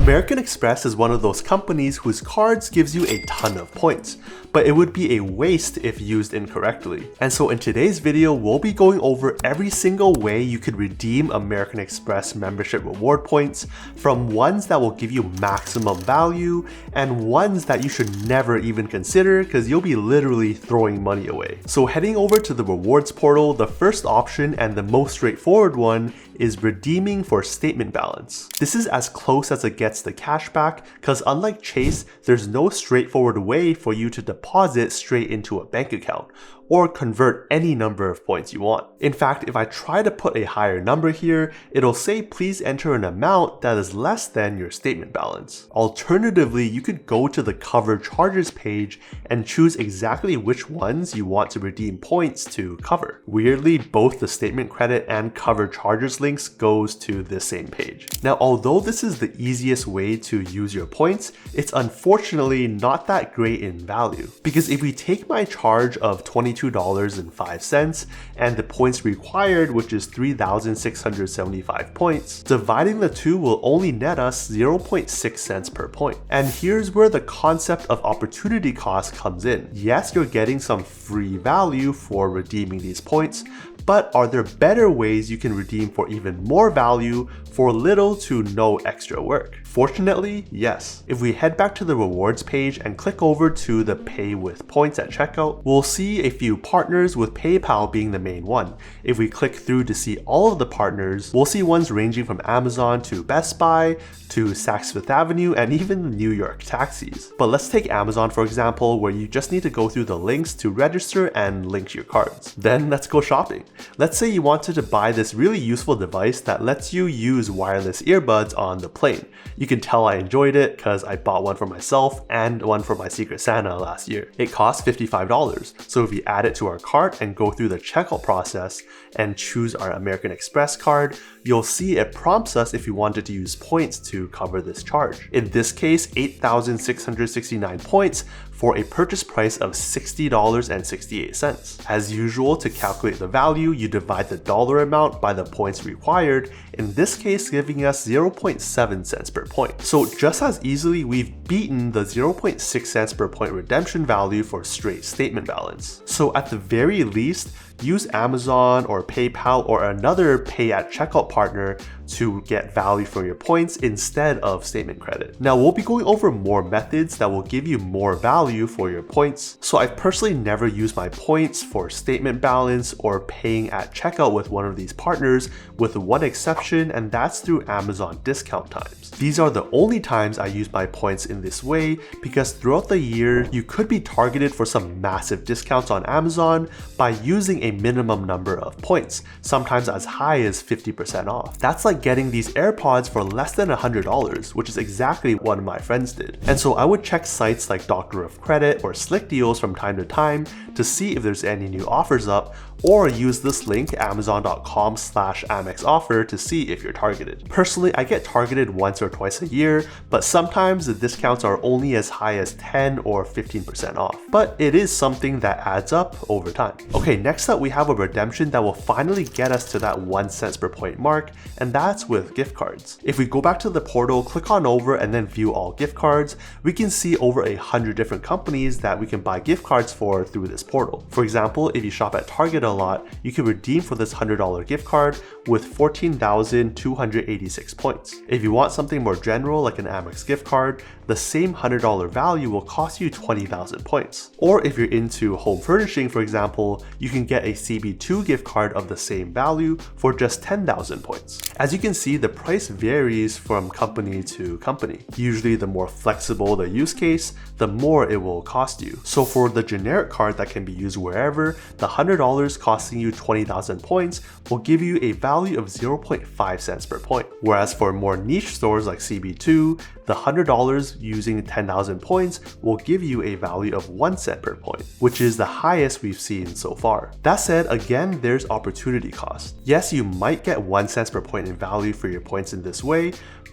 American Express is one of those companies whose cards gives you a ton of points, but it would be a waste if used incorrectly. And so in today's video, we'll be going over every single way you could redeem American Express membership reward points, from ones that will give you maximum value and ones that you should never even consider because you'll be literally throwing money away. So heading over to the rewards portal, the first option and the most straightforward one is redeeming for statement balance. This is as close as it gets to cashback because unlike Chase, there's no straightforward way for you to deposit straight into a bank account or convert any number of points you want. In fact, if I try to put a higher number here, it'll say please enter an amount that is less than your statement balance. Alternatively, you could go to the cover charges page and choose exactly which ones you want to redeem points to cover. Weirdly, both the statement credit and cover charges links goes to this same page. Now, although this is the easiest way to use your points, it's unfortunately not that great in value. Because if we take my charge of $22.05 and the points required, which is 3,675 points, dividing the two will only net us 0.6 cents per point. And here's where the concept of opportunity cost comes in. Yes, you're getting some free value for redeeming these points, but are there better ways you can redeem for even more value for little to no extra work? Fortunately, yes. If we head back to the rewards page and click over to the pay with points at checkout, we'll see a few partners with PayPal being the main one. If we click through to see all of the partners, we'll see ones ranging from Amazon to Best Buy to Saks Fifth Avenue and even New York taxis. But let's take Amazon for example, where you just need to go through the links to register and link your cards. Then let's go shopping. Let's say you wanted to buy this really useful device that lets you use wireless earbuds on the plane. You can tell I enjoyed it because I bought one for myself and one for my Secret Santa last year. It cost $55. So if we add it to our cart and go through the checkout process and choose our American Express card, you'll see it prompts us if we wanted to use points to cover this charge. In this case, 8,669 points for a purchase price of $60.68. As usual, to calculate the value, you divide the dollar amount by the points required, in this case giving us 0.7 cents per point. So just as easily, we've beaten the 0.6 cents per point redemption value for straight statement balance. So at the very least, use Amazon or PayPal or another pay at checkout partner to get value from your points instead of statement credit. Now we'll be going over more methods that will give you more value for your points. So I've personally never used my points for statement balance or paying at checkout with one of these partners, with one exception, and that's through Amazon discount times. These are the only times I use my points in this way because throughout the year, you could be targeted for some massive discounts on Amazon by using a minimum number of points, sometimes as high as 50% off. That's like getting these AirPods for less than $100, which is exactly what one of my friends did. And so I would check sites like Doctor of Credit or Slick Deals from time to time to see if there's any new offers up, or use this link amazon.com/Amex offer to see if you're targeted. Personally, I get targeted once or twice a year, but sometimes the discounts are only as high as 10 or 15% off. But it is something that adds up over time. Okay, next up we have a redemption that will finally get us to that 1 cent per point mark, and that's with gift cards. If we go back to the portal, click on over and then view all gift cards, we can see over 100 different companies that we can buy gift cards for through this portal. For example, if you shop at Target a lot, you can redeem for this $100 gift card with 14,286 points. If you want something more general like an Amex gift card, the same $100 value will cost you 20,000 points. Or if you're into home furnishing, for example, you can get a CB2 gift card of the same value for just 10,000 points. As you can see, the price varies from company to company. Usually the more flexible the use case, the more it will cost you. So for the generic card that can be used wherever, the $100 costing you 20,000 points will give you a value of 0.5 cents per point. Whereas for more niche stores like CB2, the $100 using 10,000 points will give you a value of 1 cent per point, which is the highest we've seen so far. That said, again, there's opportunity cost. Yes, you might get 1 cent per point in value for your points in this way,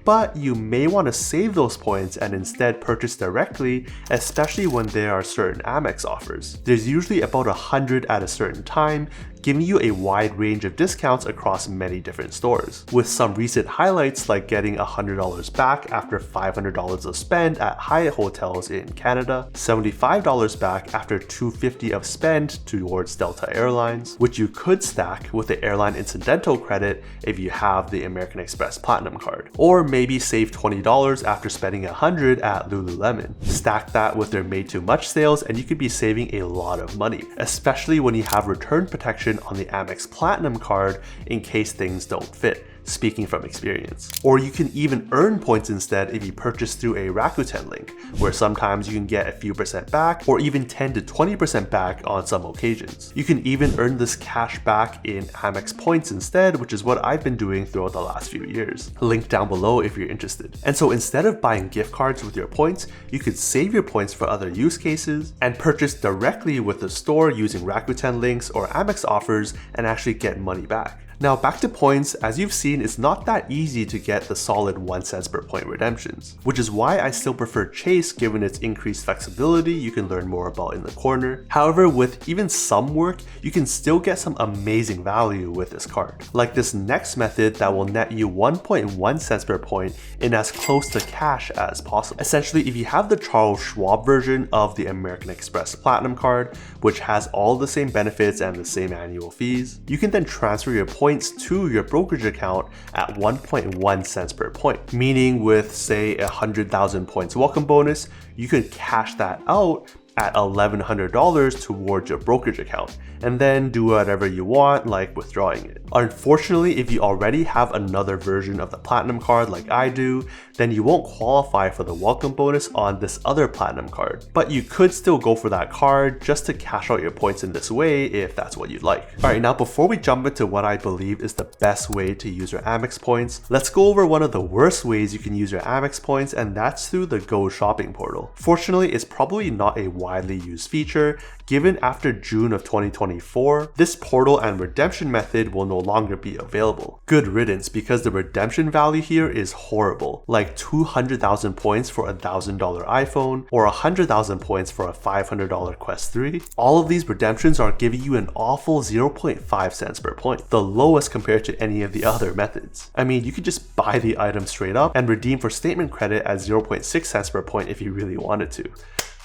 but you may want to save those points and instead purchase directly, especially when there are certain Amex offers. There's usually about 100 at a certain time, giving you a wide range of discounts across many different stores, with some recent highlights like getting $100 back after $500 of spend at Hyatt hotels in Canada, $75 back after $250 of spend towards Delta Airlines, which you could stack with the airline incidental credit if you have the American Express Platinum card, or maybe save $20 after spending $100 at Lululemon. Stack that with their Made Too Much sales and you could be saving a lot of money, especially when you have return protection on the Amex Platinum card in case things don't fit, speaking from experience. Or you can even earn points instead if you purchase through a Rakuten link, where sometimes you can get a few percent back or even 10 to 20% back on some occasions. You can even earn this cash back in Amex points instead, which is what I've been doing throughout the last few years. Link down below if you're interested. And so instead of buying gift cards with your points, you could save your points for other use cases and purchase directly with the store using Rakuten links or Amex offers and actually get money back. Now back to points, as you've seen, it's not that easy to get the solid 1 cent per point redemptions, which is why I still prefer Chase given its increased flexibility you can learn more about in the corner. However, with even some work, you can still get some amazing value with this card, like this next method that will net you 1.1 cents per point in as close to cash as possible. Essentially, if you have the Charles Schwab version of the American Express Platinum card, which has all the same benefits and the same annual fees, you can then transfer your points to your brokerage account at 1.1 cents per point, meaning with say 100,000 points welcome bonus, you could cash that out at $1,100 towards your brokerage account, and then do whatever you want, like withdrawing it. Unfortunately, if you already have another version of the Platinum card like I do, then you won't qualify for the welcome bonus on this other Platinum card. But you could still go for that card just to cash out your points in this way if that's what you'd like. Alright, now before we jump into what I believe is the best way to use your Amex points, let's go over one of the worst ways you can use your Amex points, and that's through the Go Shopping portal. Fortunately, it's probably not a widely used feature, given after June of 2024, this portal and redemption method will no longer be available. Good riddance, because the redemption value here is horrible, like 200,000 points for a $1,000 iPhone, or 100,000 points for a $500 Quest 3. All of these redemptions are giving you an awful 0.5 cents per point, the lowest compared to any of the other methods. I mean, you could just buy the item straight up and redeem for statement credit at 0.6 cents per point if you really wanted to.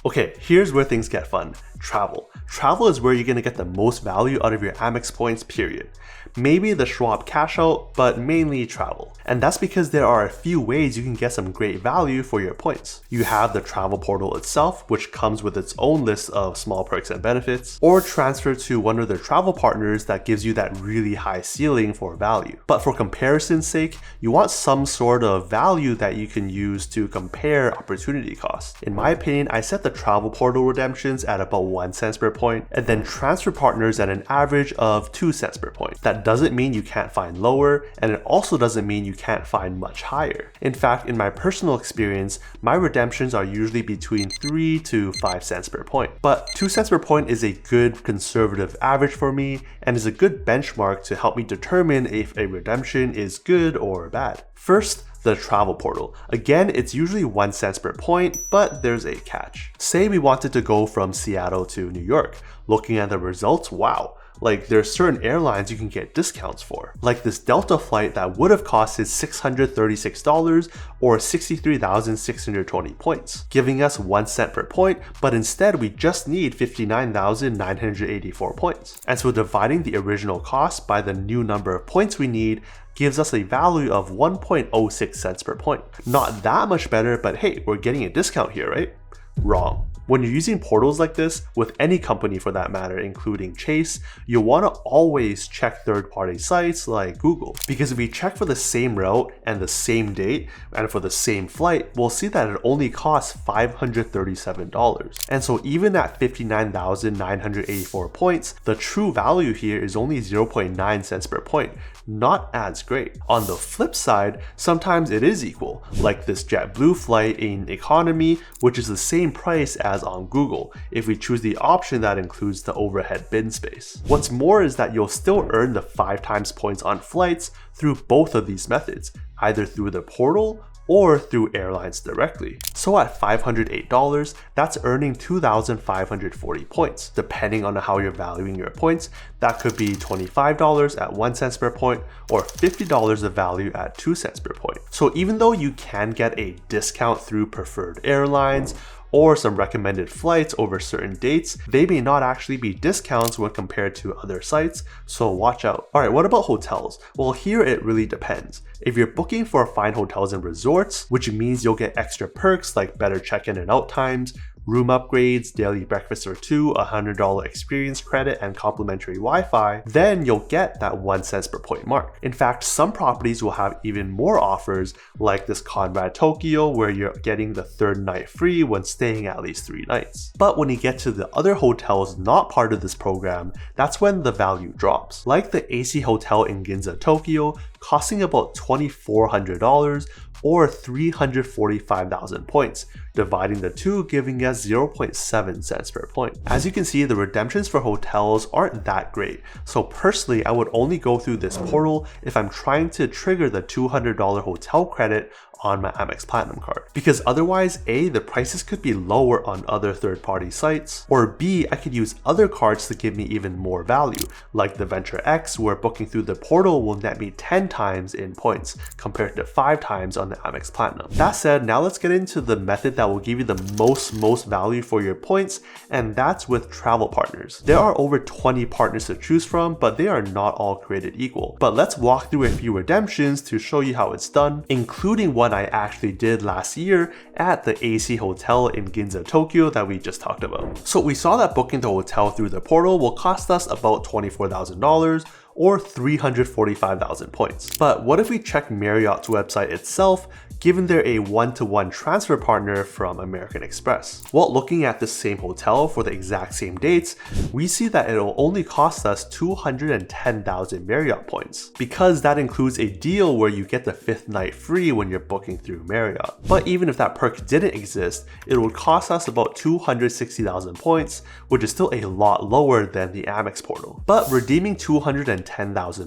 Okay, here's where things get fun. Travel. Travel is where you're going to get the most value out of your Amex points, period. Maybe the Schwab cash out, but mainly travel. And that's because there are a few ways you can get some great value for your points. You have the travel portal itself, which comes with its own list of small perks and benefits, or transfer to one of their travel partners that gives you that really high ceiling for value. But for comparison's sake, you want some sort of value that you can use to compare opportunity costs. In my opinion, I set the travel portal redemptions at about 1 cent per point, and then transfer partners at an average of 2 cents per point. That doesn't mean you can't find lower, and it also doesn't mean you can't find much higher. In fact, in my personal experience, my redemptions are usually between 3 to 5 cents per point. But 2 cents per point is a good conservative average for me, and is a good benchmark to help me determine if a redemption is good or bad. First, the travel portal. Again, it's usually 1 cent per point, but there's a catch. Say we wanted to go from Seattle to New York. Looking at the results, wow. Like, there's certain airlines you can get discounts for. Like this Delta flight that would have costed $636 or 63,620 points, giving us 1 cent per point, but instead we just need 59,984 points. And so dividing the original cost by the new number of points we need gives us a value of 1.06 cents per point. Not that much better, but hey, we're getting a discount here, right? Wrong. When you're using portals like this, with any company for that matter, including Chase, you'll want to always check third-party sites like Google. Because if we check for the same route and the same date, and for the same flight, we'll see that it only costs $537. And so even at 59,984 points, the true value here is only 0.9 cents per point. Not as great. On the flip side, sometimes it is equal, like this JetBlue flight in economy, which is the same price as on Google, if we choose the option that includes the overhead bin space. What's more is that you'll still earn the 5 times points on flights through both of these methods, either through the portal or through airlines directly. So at $508, that's earning 2,540 points. Depending on how you're valuing your points, that could be $25 at 1 cent per point or $50 of value at 2 cents per point. So even though you can get a discount through preferred airlines or some recommended flights over certain dates, they may not actually be discounts when compared to other sites, so watch out. Alright, what about hotels? Well, here it really depends. If you're booking for fine hotels and resorts, which means you'll get extra perks like better check-in and out times, room upgrades, daily breakfast or two, $100 experience credit, and complimentary Wi-Fi, then you'll get that 1 cent per point mark. In fact, some properties will have even more offers, like this Conrad Tokyo, where you're getting the 3rd night free when staying at least 3 nights. But when you get to the other hotels not part of this program, that's when the value drops. Like the AC Hotel in Ginza, Tokyo, costing about $2,400 or 345,000 points, dividing the two giving us 0.7 cents per point. As you can see, the redemptions for hotels aren't that great, so personally I would only go through this portal if I'm trying to trigger the $200 hotel credit on my Amex Platinum card. Because otherwise, A, the prices could be lower on other third-party sites, or B, I could use other cards to give me even more value, like the Venture X, where booking through the portal will net me 10 times in points compared to 5 times on the Amex Platinum. That said, now let's get into the method that will give you the most value for your points, and that's with travel partners. There are over 20 partners to choose from, but they are not all created equal. But let's walk through a few redemptions to show you how it's done, including one I actually did last year at the AC Hotel in Ginza, Tokyo that we just talked about. So we saw that booking the hotel through the portal will cost us about $24,000 or 345,000 points. But what if we check Marriott's website itself, given they're a one-to-one transfer partner from American Express? Well, looking at the same hotel for the exact same dates, we see that it'll only cost us 210,000 Marriott points, because that includes a deal where you get the 5th night free when you're booking through Marriott. But even if that perk didn't exist, it would cost us about 260,000 points, which is still a lot lower than the Amex portal. But redeeming 210,000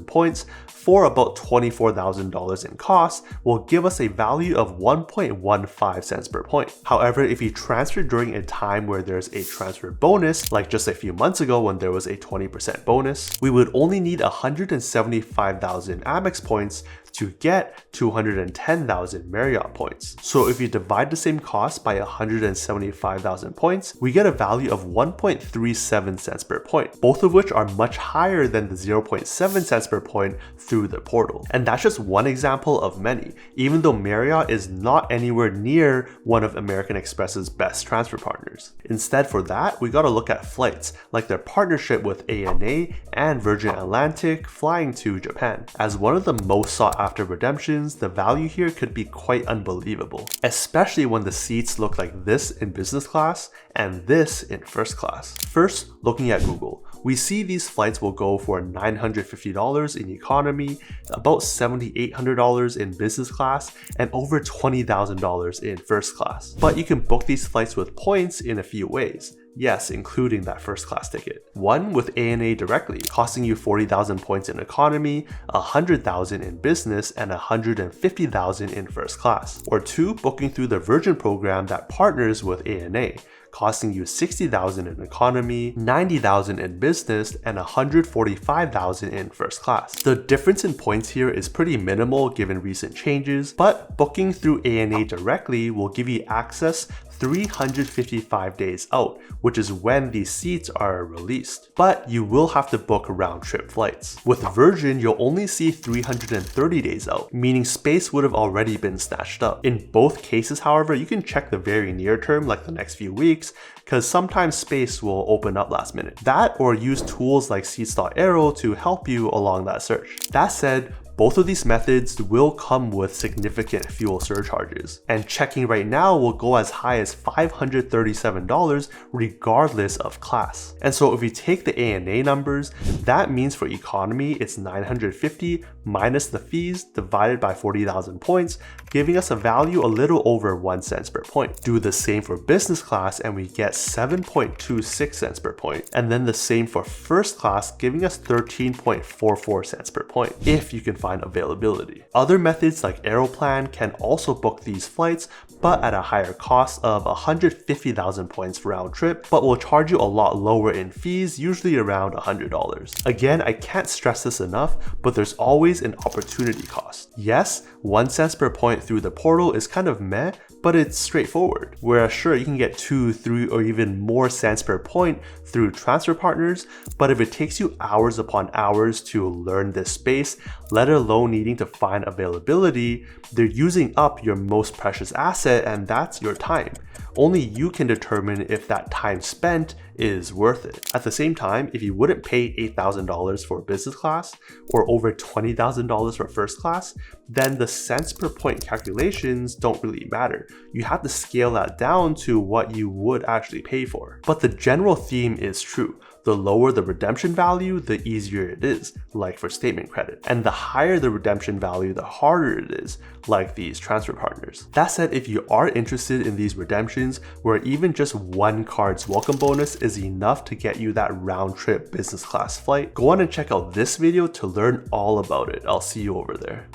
points for about $24,000 in cost will give us a value of 1.15 cents per point. However, if you transfer during a time where there's a transfer bonus, like just a few months ago when there was a 20% bonus, we would only need 175,000 Amex points to get 210,000 Marriott points. So if you divide the same cost by 175,000 points, we get a value of 1.37 cents per point, both of which are much higher than the 0.7 cents per point through the portal. And that's just one example of many, even though Marriott is not anywhere near one of American Express's best transfer partners. Instead, for that, we gotta look at flights, like their partnership with ANA and Virgin Atlantic flying to Japan. As one of the most sought after redemptions, the value here could be quite unbelievable, especially when the seats look like this in business class and this in first class. First, looking at Google, we see these flights will go for $950 in economy, about $7,800 in business class, and over $20,000 in first class. But you can book these flights with points in a few ways. Yes, including that first class ticket. One with ANA directly, costing you 40,000 points in economy, 100,000 in business, and 150,000 in first class. Or two, booking through the Virgin program that partners with ANA, costing you 60,000 in economy, 90,000 in business, and 145,000 in first class. The difference in points here is pretty minimal given recent changes, but booking through ANA directly will give you access 355 days out, which is when these seats are released. But you will have to book round-trip flights. With Virgin, you'll only see 330 days out, meaning space would have already been snatched up. In both cases, however, you can check the very near term, like the next few weeks, because sometimes space will open up last minute. That, or use tools like Seats.Aero to help you along that search. That said, both of these methods will come with significant fuel surcharges, and checking right now will go as high as $537 regardless of class. And so if you take the ANA numbers, that means for economy it's $950 minus the fees divided by 40,000 points, giving us a value a little over 1 cent per point. Do the same for business class and we get 7.26 cents per point, and then the same for first class, giving us 13.44 cents per point. If you can find availability. Other methods like Aeroplan can also book these flights, but at a higher cost of 150,000 points round trip, but will charge you a lot lower in fees, usually around $100. Again, I can't stress this enough, but there's always an opportunity cost. Yes, 1 cent per point through the portal is kind of meh, but it's straightforward. Whereas sure, you can get 2, 3, or even more cents per point through transfer partners, but if it takes you hours upon hours to learn this space, let alone needing to find availability, they're using up your most precious asset, and that's your time. Only you can determine if that time spent is worth it. At the same time, if you wouldn't pay $8,000 for business class or over $20,000 for first class, then the cents per point calculations don't really matter. You have to scale that down to what you would actually pay for. But the general theme is true. The lower the redemption value, the easier it is, like for statement credit. And the higher the redemption value, the harder it is, like these transfer partners. That said, if you are interested in these redemptions, where even just one card's welcome bonus is enough to get you that round trip business class flight, go on and check out this video to learn all about it. I'll see you over there.